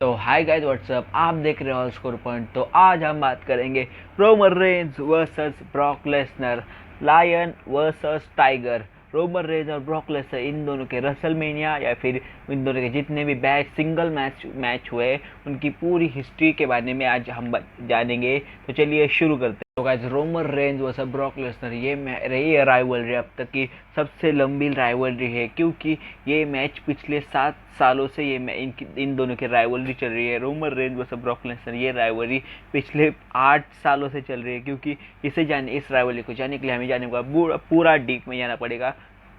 तो hi guys what's up, आप देख रहे हो स्कोर पॉइंट। तो आज हम बात करेंगे Roman Reigns versus Brock Lesnar, lion versus tiger. Roman Reigns और ब्रॉक लेसनर इन दोनों के रसलमेनिया या फिर इन दोनों के जितने भी सिंगल मैच हुए उनकी पूरी हिस्ट्री के बारे में आज हम जानेंगे। तो चलिए शुरू करते हैं। तो guys, Roman Reigns versus Brock Lesnar ये रही है राइवलरी, अब तक की सबसे लंबी राइवलरी है, क्योंकि ये मैच पिछले 7 सालों से इन दोनों की राइवलरी चल रही है। Roman Reigns versus Brock Lesnar ये राइवलरी पिछले 8 सालों से चल रही है, क्योंकि इस राइवलरी को जानने के लिए हमें जाने का पूरा डीप में जाना पड़ेगा।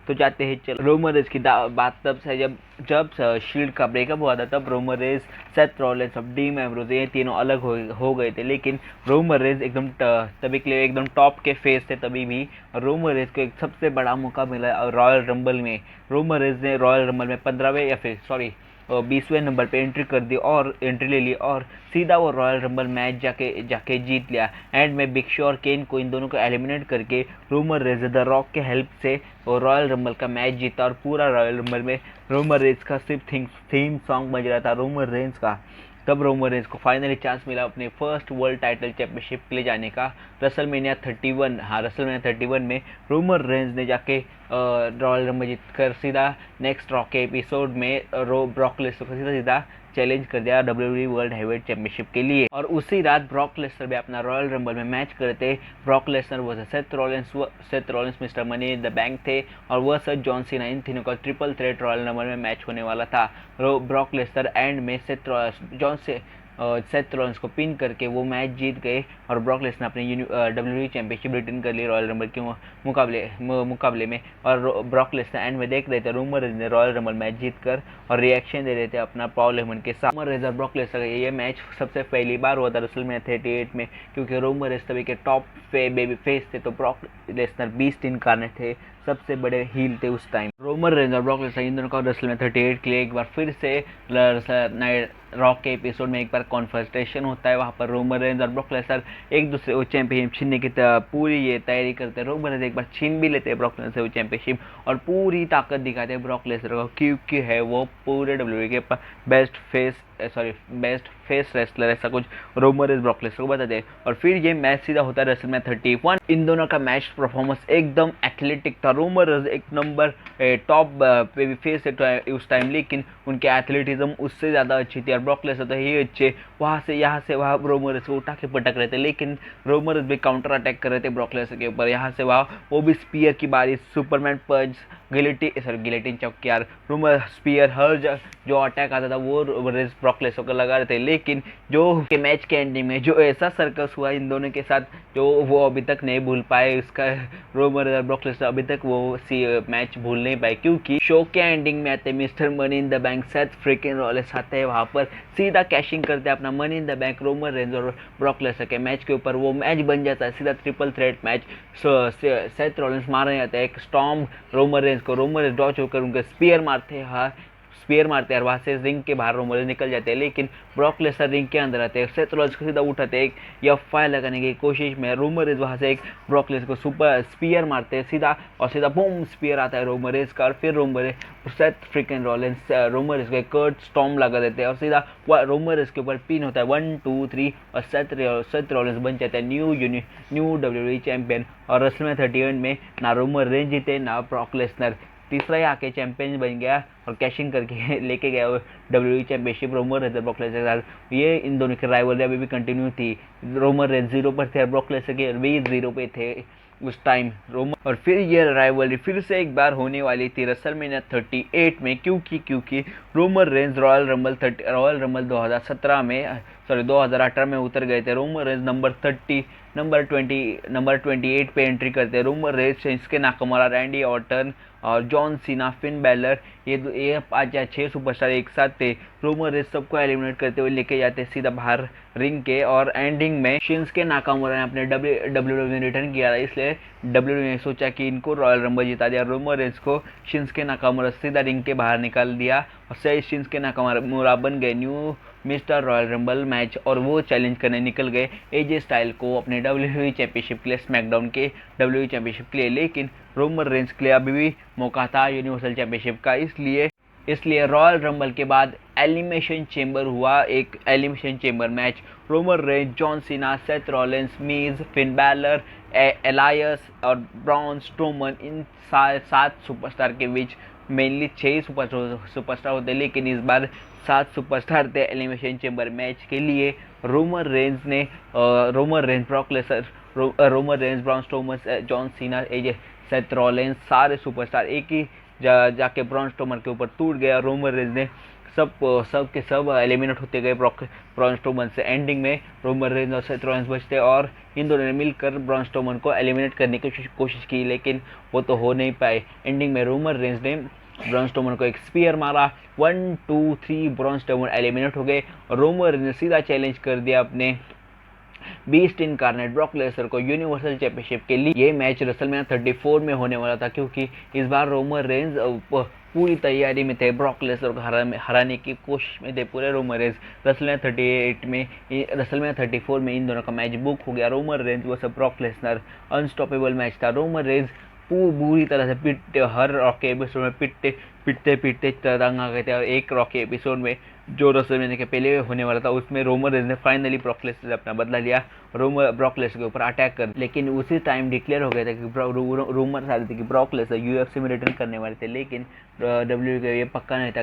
तो जाते हैं। चलो, रोमन रेंज की बात तब से जब जब शील्ड का ब्रेकअप हुआ था, तब रोमन रेंज, सेथ रॉलिंस और डीन एम्ब्रोज ये तीनों अलग हो गए थे। लेकिन रोमन रेंज एकदम तभी के लिए एकदम टॉप के फेस थे तभी भी। रोमन रेंज को एक सबसे बड़ा मौका मिला रॉयल रंबल में। रोमन रेंज ने रॉयल रंबल में 15वें या फिर 20वें नंबर पे एंट्री ले ली और सीधा वो रॉयल रंबल मैच जाके जीत लिया। एंड में बिग शो और केन को इन दोनों को एलिमिनेट करके रोमन रेंज द रॉक के हेल्प से वो रॉयल रंबल का मैच जीता। और पूरा रॉयल रंबल में रोमन रेंज का सिर्फ थीम सॉन्ग बज रहा था रोमन रेंज का। तब रोमन रेंज को फाइनली चांस मिला अपने फर्स्ट वर्ल्ड टाइटल चैंपियनशिप के लिए जाने का। रसलमेनिया 31 में रोमन रेंज ने जाके रॉयल रंबल जीत कर सीधा नेक्स्ट रॉ के एपिसोड में ब्रॉक लेसनर को सीधा चैलेंज कर दिया WWE वर्ल्ड हैवीवेट चैंपियनशिप के लिए। और उसी रात ब्रॉक लेसनर भी अपना रॉयल रंबल में मैच करते। Brock Lesnar versus Seth Rollins mister money in the bank थे, और वर्सेस जॉन सीना। इन तीनों का ट्रिपल थ्रेट रॉयल रंबल में मैच होने वाला था। ब्रॉक लेसनर एंड में सेथ रॉलिंस को पिन करके वो मैच जीत गए, और ब्रॉक लेसनर अपने WWE चैंपियनशिप रिटर्न कर ली रॉयल रंबल के मुकाबले में। और ब्रॉक लेसनर एंड में देख रहे थे रोमन रेंज ने रॉयल रंबल मैच जीत कर और रिएक्शन दे रहे थे अपना पॉल हेमन के साथ। रोमन रेंज और ब्रॉक लेसनर ये मैच सबसे पहली बार हुआ था रेसलमेनिया 38 में, क्योंकि रोमन रेंज तभी के टॉप बेबी फेस थे, तो ब्रॉक लेसनर बीस्ट इनकार्नेट थे, सबसे बड़े हील थे उस टाइम। रोमन रेंज और ब्रॉक लेसनर इन दोनों का रेसलमेनिया 38 के लिए एक बार फिर से रॉक के एपिसोड में एक बार कॉन्फ्रंटेशन होता है। वहाँ पर रोमन रेंज और ब्रॉक लेसनर एक दूसरे को चैंपियनशिप छीनने की पूरी ये तैयारी करते हैं। रोमन रेंज एक बार छीन भी लेते हैं ब्रॉक लेसनर से वो चैंपियनशिप, और पूरी ताकत दिखाते हैं ब्रॉक लेसनर को, क्योंकि है वो पूरे WWE के बेस्ट फेस रेसलर, ऐसा कुछ रोमन रेंज ब्रॉक लेसनर को बताते हैं। और फिर ये मैच सीधा होता है रेसलमेनिया 31। इन दोनों का मैच परफॉर्मेंस एकदम एथलेटिक था। रोमन रेंज एक नंबर टॉप बेबी फेस है उस टाइम, लेकिन उनके एथलेटिज्म उससे ज़्यादा अच्छी थी। और ब्रॉक लेसनर तो ही अच्छे, यहाँ से वहाँ रोमन रेंज को उठा के पटक रहे थे, लेकिन रोमन रेंज भी काउंटर अटैक कर रहे थे ब्रॉक लेसनर के ऊपर। यहाँ से वहाँ वो भी स्पीयर की बारी, सुपरमैन पंच, गिलेटिन चौक यार, रोमन स्पीयर, हर जो अटैक आता था वो ब्रॉक लेसनर को लगा रहे थे। लेकिन जो के मैच के एंडिंग में जो ऐसा सर्कस हुआ इन दोनों के साथ, जो वो अभी तक नहीं भूल पाए, उसका रोमन रेंज और ब्रॉक लेसनर अभी तक वो मैच भूल नहीं पाए, क्योंकि शो के एंडिंग में आते mister money in the bank Seth freaking Rollins आते हैं। वहाँ पर सीधा कैशिंग करते हैं अपना money in the bank Roman Reigns और ब्रॉक लेसनर के मैच के ऊपर। वो मैच बन जाता है सीधा triple threat match. Seth Rollins मारे जाते हैं एक स्टॉर्म रोमन रेंज को, रोमन रेंज डॉच होकर उनके स्पीयर मारते हैं और वहाँ से रिंग के बाहर रोमन रेंज निकल जाते हैं। लेकिन ब्रॉक लेसनर रिंग के अंदर आते हैं, सेथ रॉलिंस को सीधा उठाते हैं, एक एफ लगाने की कोशिश में रोमन रेंज वहाँ से एक ब्रॉक लेसनर को सुपर स्पीयर मारते हैं सीधा बूम स्पीयर आता है रोमन रेंज का। और फिर Seth freaking Rollins Roman Reigns को एक कर्ट स्टॉर्म लगा देते हैं, और सीधा रोमन रेंज के ऊपर पिन होता है 1 2 3, और सेथ रॉलिंस बन जाता है न्यू WWE चैंपियन। और रेसलमेनिया 31 में ना रोमन रेंज जीते ना ब्रॉक लेसनर, तीसरा ही आके चैंपियन बन गया और कैशिंग करके लेके गया WWE चैंपियनशिप रोमन रेंज और ब्रॉक लेसनर के साथ। ये इन दोनों की राइवलरी अभी भी कंटिन्यू थी। रोमन रेंज 0 पर थे और ब्रॉक लेसनर के भी 0 पे थे उस टाइम रोमन। और फिर ये राइवलरी फिर से एक बार होने वाली थी रेसलमेनिया 38 में, क्योंकि रोमन रेंज रॉयल रंबल 2018 में उतर गए थे। रोमन रेंज नंबर 28 पे एंट्री करते हैं। Roman Reigns, Shinsuke Nakamura, Randy Orton और जॉन सीना, फिन बैलर, ये 5 या 6 सुपरस्टार एक साथ थे। रोमन रेंज सबको एलिमिनेट करते हुए लेके जाते सीधा बाहर रिंग के, और एंडिंग में शिंसुके नाकामुरा ने अपने WWE में रिटर्न किया था, इसलिए WWE ने सोचा कि इनको रॉयल रंबल जिता दिया। रोमन रेंज को शिंसुके नाकामुरा सीधा रिंग के बाहर निकाल दिया, और से शिंसुके नाकामुरा बन गए new mister royal rumble match, और वो चैलेंज करने निकल गए AJ स्टाइल को अपने WWE चैंपियनशिप के लिए, स्मैकडाउन के WWE चैंपियनशिप के लिए। लेकिन रोमन रेंज के लिए अभी भी मौका था यूनिवर्सल चैंपियनशिप का, इसलिए इसलिए रॉयल रंबल के बाद एलिमिनेशन चेंबर हुआ, एक elimination chamber match. Roman Reigns, John Cena, Seth Rollins, Miz, Finn Balor, Elias और ब्रॉन स्ट्रोमन, इन 7 सुपरस्टार के बीच मेनली 6 सुपरस्टार होते, लेकिन इस बार 7 सुपरस्टार थे एलिमिनेशन चेंबर मैच के लिए। रोमन रेंज ने Roman Reigns, Brock Lesnar, Roman Reigns, Braun Strowman, John Cena, AJ, Seth Rollins, सारे सुपरस्टार एक ही जाके ब्रॉन स्ट्रोमन के ऊपर टूट गया। रोमन रेंज ने सब के सब एलिमिनेट होते गए ब्रॉन स्ट्रोमन से। एंडिंग में रोमन रेंज और सेथ रॉलिंस बचते और इन दोनों ने मिलकर ब्रॉन स्ट्रोमन को एलिमिनेट करने की कोशिश की, लेकिन वो तो हो नहीं पाए। एंडिंग में रोमन रेंज ने ब्रॉन स्ट्रोमन को एक स्पीयर मारा, 1 2 3 ब्रॉन स्ट्रोमन एलिमिनेट हो गए। रोमन रेंज ने सीधा चैलेंज कर दिया अपने बीस्ट इनकार्नेट ब्रॉक लेसनर को यूनिवर्सल चैंपियनशिप के लिए। ये मैच रेसलमेनिया 34 में होने वाला था, क्योंकि इस बार रोमन रेंज पूरी तैयारी में थे, ब्रॉक लेसनर को हराने की कोशिश में थे पूरे रोमन रेंज। रेसलमेनिया 34 में इन दोनों का मैच बुक हो गया। Roman Reigns versus Brock Lesnar unstoppable match था। रोमन रेंज बुरी तरह से पिटते, हर रॉकी एपिसोड में पिटते तंग आ गए थे, और एक रॉकी एपिसोड में जो रेसलमेनिया के पहले होने वाला था उसमें रोमन रेंज ने फाइनली ब्रॉक लेसनर से अपना बदला लिया, ब्रॉक लेसनर के ऊपर अटैक कर। लेकिन उसी टाइम डिक्लेयर हो गया था कि रूमर्स आ रहे थे कि ब्रॉक लेसनर यूएफसी में रिटर्न करने वाले थे, लेकिन डब्ल्यू का ये पक्का नहीं था।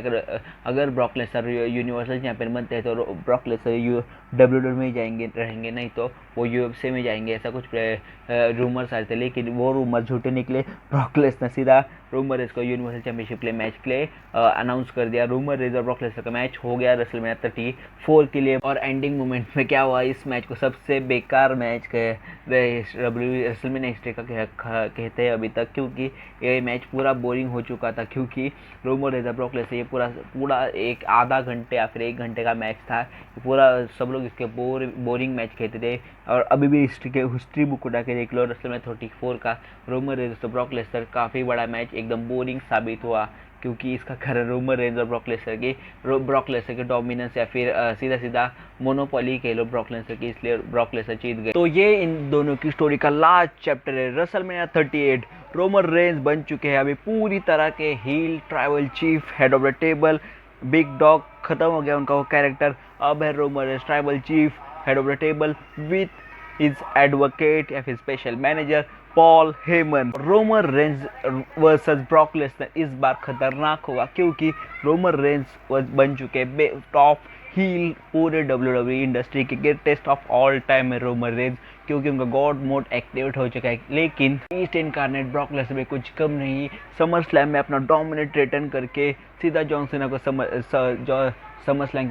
अगर ब्रॉक लेसनर यूनिवर्सल चैंपियन बनते हैं तो ब्रॉक लेसनर डब्ल्यू में ही रहेंगे, नहीं तो वो यूएफसी में जाएंगे, ऐसा कुछ रूमर्स आ रहे थे। लेकिन वो रूमर झूठे निकले। ब्रॉक लेसनर सीधा रोमन रेंज को यूनिवर्सल चैंपियनशिप के लिए मैच के लिए अनाउंस कर दिया। रोमन रेंज और ब्रॉक लेसनर का मैच हो गया रेसलमेनिया 34 के लिए। और एंडिंग मोमेंट में क्या हुआ, इस मैच को सबसे बेकार मैच रेसलमेनिया हिस्ट्री का कहते हैं अभी तक, क्योंकि ये मैच पूरा बोरिंग हो चुका था। क्योंकि रोमन रेंज और ब्रॉक लेसनर ये पूरा एक आधा घंटे या फिर 1 घंटे का मैच था। पूरा सब लोग इसके बोरिंग मैच खेलते थे। और अभी भी हिस्ट्री बुक उठा के देख लो, रेसलमेनिया 34 का रोमन रेंज तो ब्रॉक लेसनर काफ़ी बड़ा मैच एकदम बोरिंग साबित हुआ, क्योंकि इसका कारण रोमन रेंज और ब्रॉक लेसनर के डोमिनेंस या फिर सीधा मोनोपोली कह लो ब्रॉक लेसनर की, इसलिए ब्रॉक लेसनर जीत गए। तो ये इन दोनों की स्टोरी का लास्ट चैप्टर है। रेसलमेनिया 38 रोमन रेंज बन चुके हैं अभी पूरी तरह के heel, tribal chief, head of the table, big dog खत्म हो गया उनका वो कैरेक्टर। अब है Roman Reigns tribal chief, head of the table with his advocate या फिर special manager Paul Heyman. Roman Reigns versus Brock Lesnar इस बार खतरनाक होगा, क्योंकि रोमन रेंज बन चुके टॉप हील पूरे WWE इंडस्ट्री के ग्रेटेस्ट ऑफ ऑल टाइम है रोमन रेंज, क्योंकि उनका गॉड मोड एक्टिवेट हो चुका है। लेकिन ईस्ट इनकार्नेट ब्रॉक लेसनर में कुछ कम नहीं, समर स्लैम में अपना डोमिनेट रिटर्न करके सीधा जॉन सीना को समर स्लैम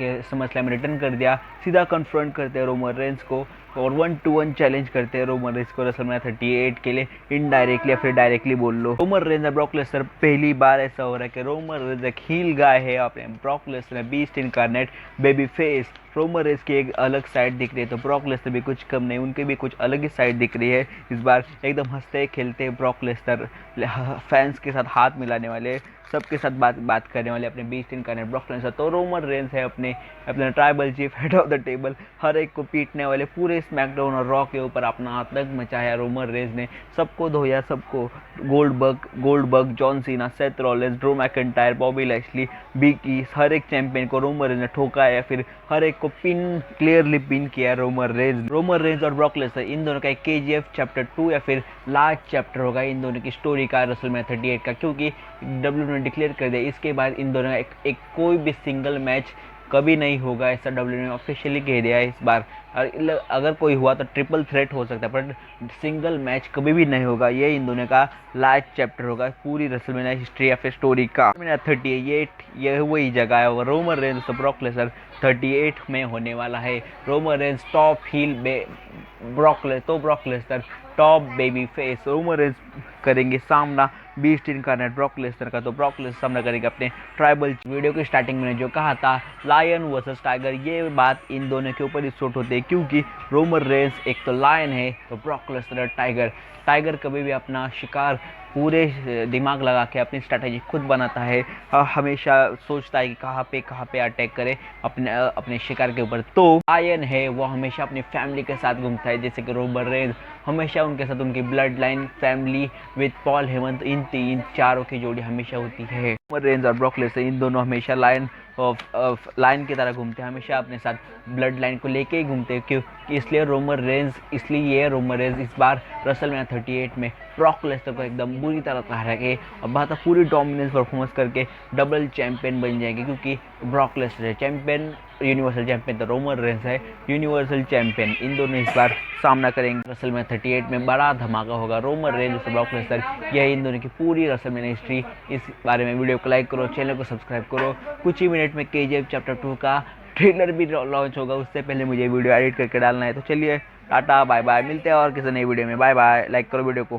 में रिटर्न कर दिया। सीधा कन्फ्रंट करते हैं रोमन रेंज को और 1-to-1 चैलेंज करते हैं रोमन रेंज को रेसलमेनिया 38 के लिए, इनडायरेक्टली या फिर डायरेक्टली बोल लो। रोमन रेंज और ब्रॉक लेसनर पहली बार ऐसा हो रहा है कि रोमन रेंज एक हील गाय है, अपने Brock Lesnar beast incarnate baby face. Roman range की एक अलग साइड दिख रही है, तो ब्रॉक लेसनर भी कुछ कम नहीं, उनके भी कुछ अलग ही साइड दिख रही है। इस बार एकदम हंसते खेलते ब्रॉक लेसनर फैंस के साथ हाथ मिलाने वाले, सबके साथ बात करने वाले अपने बीस्ट इनकार्नेट ब्रॉक लेसनर। तो रोमन रेंज है अपने tribal chief, head of the table, हर एक को पीटने वाले, पूरे स्मैकडाउन और रॉ के ऊपर अपना आतंक मचाया रोमन रेंज ने, सबको धोया, सबको Goldberg, John Cena, Seth Rollins, Drew McIntyre, Bobby Lashley, बिकी, हर एक चैंपियन को रोमन रेंज ने ठोका या फिर हर एक को क्लियरली पिन किया रोमन रेंज और ब्रॉक लेसनर। इन दोनों का एक KGF चैप्टर 2 या फिर लास्ट चैप्टर होगा इन दोनों की स्टोरी का रेसलमेनिया 38 का, क्योंकि डब्ल्यू ने डिक्लेयर कर दिया इसके बाद इन दोनों का एक कोई भी सिंगल मैच कभी नहीं होगा, ऐसा डब्ल्यू ने ऑफिशियली कह दिया है इस बार। और अगर कोई हुआ तो ट्रिपल थ्रेट हो सकता है, पर सिंगल मैच कभी भी नहीं होगा। ये इन दोनों का लास्ट चैप्टर होगा पूरी रेसलमेनिया हिस्ट्री या फिर स्टोरी का। 38 ये वही जगह है, रोमन रेंज तो ब्रॉक लेसनर 38 में होने वाला है। Roman Reigns top heel, Brock Lesnar top baby face. Roman Reigns करेंगे सामना बीस्ट इनकार्नेट ब्रॉक लेसनर का, तो ब्रॉक लेसनर सामना करेंगे अपने ट्राइबल। वीडियो की स्टार्टिंग में जो कहा था लायन वर्सेस टाइगर, ये बात इन दोनों के ऊपर ही सूट होती है, क्योंकि रोमन रेंज एक तो लायन है तो ब्रॉक लेसनर टाइगर कभी भी अपना शिकार पूरे दिमाग लगा के अपनी स्ट्रैटेजी खुद बनाता है, हमेशा सोचता है कि कहाँ पे अटैक करे अपने शिकार के ऊपर। तो लायन है वो हमेशा अपनी फैमिली के साथ घूमता है, जैसे कि रोमन रेंज हमेशा उनके साथ उनकी blood line family with Paul Heyman, इन चारों की जोड़ी हमेशा होती है। रोमन रेंज और ब्रॉक लेसनर इन दोनों हमेशा लाइन की तरह घूमते हैं, हमेशा अपने साथ ब्लड लाइन को लेके ही घूमते हैं, क्योंकि इसलिए रोमन रेंज इस बार रेसलमैनिया 38 में ब्रॉक लेसनर को एकदम बुरी तरह हरा के और बहुत पूरी डोमिनेंस परफॉर्मेंस करके डबल चैंपियन बन जाएंगे, क्योंकि ब्रॉक लेसनर है चैंपियन, यूनिवर्सल चैंपियन, तो रोमन रेंज है यूनिवर्सल चैंपियन। इन दोनों इस बार सामना करेंगे रेसलमैनिया 38 में। बड़ा धमाका होगा, रोमन रेंज और ब्रॉक लेसनर, यह इन दोनों की पूरी रेसलमैनिया हिस्ट्री। इस बारे में वीडियो को लाइक करो, चैनल को सब्सक्राइब करो। कुछ ही मिनट में KGF चैप्टर 2 का ट्रेलर भी लॉन्च होगा, उससे पहले मुझे वीडियो एडिट करके डालना है। तो चलिए टाटा बाय बाय, मिलते हैं और किसी नई वीडियो में। बाय बाय, लाइक करो वीडियो को।